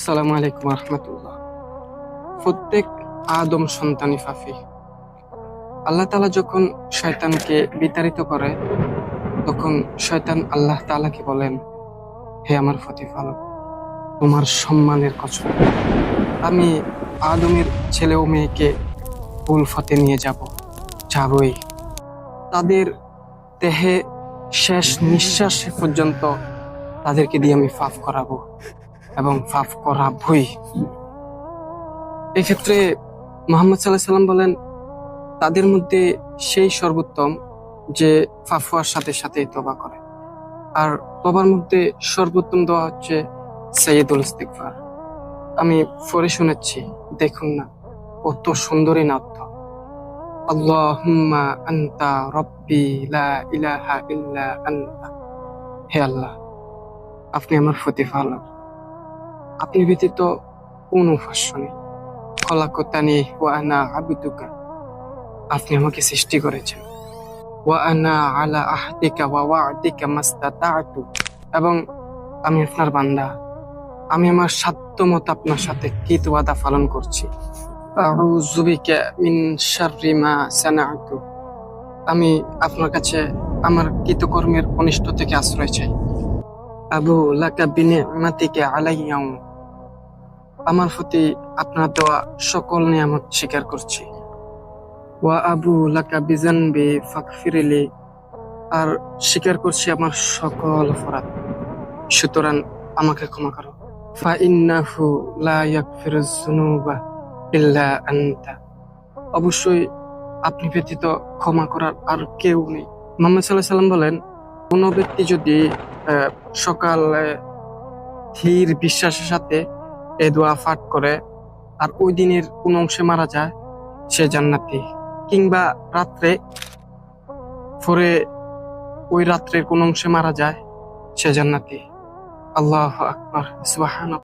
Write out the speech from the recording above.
আসসালামু আলাইকুম রহমতুল্লাহ। প্রত্যেক আদম সন্তানই পাপী। আল্লাহ তাআলা যখন শয়তানকে বিতাড়িত করে, তখন শয়তান আল্লাহ তাআলাকে বলেন, হে আমার প্রতিপালক, তোমার সম্মানের কসম, আমি আদমের ছেলে ও মেয়েকে ভুল পথে নিয়ে যাবই। তাদের দেহে শেষ নিঃশ্বাস পর্যন্ত তাদেরকে দিয়ে আমি পাপ করাবো এবং পাপ করাবই। এক্ষেত্রে মুহাম্মদ সাল্লাল্লাহু আলাইহি সাল্লাম বলেন, তাদের মধ্যে সেই সর্বোত্তম যে পাপ হওয়ার সাথে সাথে তওবা করে। আর তওবার মধ্যে সর্বোত্তম দোয়া হচ্ছে সাইয়্যিদুল ইস্তিগফার। আমি পড়ে শোনাচ্ছি, দেখুন না কত সুন্দরী নাথ। আল্লাহুম্মা আনতা রব্বি লা ইলাহা ইল্লা আনতা। হে আল্লাহ, আপনি আমার প্রতিপালক, আপনি ব্যতীত কোনো উপাস্য নেই। খলাকতানি ওয়া আনা আবদুকা, আপনি আমাকে সৃষ্টি করেছেন। ওয়া আনা আলা আহদিকা ওয়া ওয়া'দিকা মাস্তাতা'তু, এবং আমি আপনার বান্দা, আমি আমার সাধ্যমতো আপনার সাথে কৃত ওয়াদা পালন করছি। আউযু বিকা মিন শাররি মা সানা'তু, আমি আপনার কাছে আমার কৃতকর্মের অনিষ্ট থেকে আশ্রয় চাই। আবু লাকা বিনি'মাতিকা আলাইয়া, আমার প্রতি আপনার দেওয়া সকল নিয়ামত স্বীকার করছি। ওয়া আবু লাকা বিজানবি ফাগফিরলি, আর স্বীকার করছি আমার সকল অপরাধ, সুতরাং আমাকে ক্ষমা করো। ফা ইন্নাহু লা ইয়াগফিরুয যুনুবা ইল্লা আনতা, অবশ্যই আপনি ব্যতীত ক্ষমা করার আর কেউ নেই। মুহাম্মদ সাল্লাল্লাহু আলাইহি সাল্লাম বলেন, কোন ব্যক্তি যদি সকালে ধীর বিশ্বাসের সাথে এই দোয়া পাঠ করে আর ওই দিনের কোন অংশে মারা যায়, সে জান্নাতি। কিংবা রাত্রে পরে ওই রাত্রের কোন অংশে মারা যায়, সে জান্নাতি। আল্লাহু আকবার, সুবহানাল্লাহ।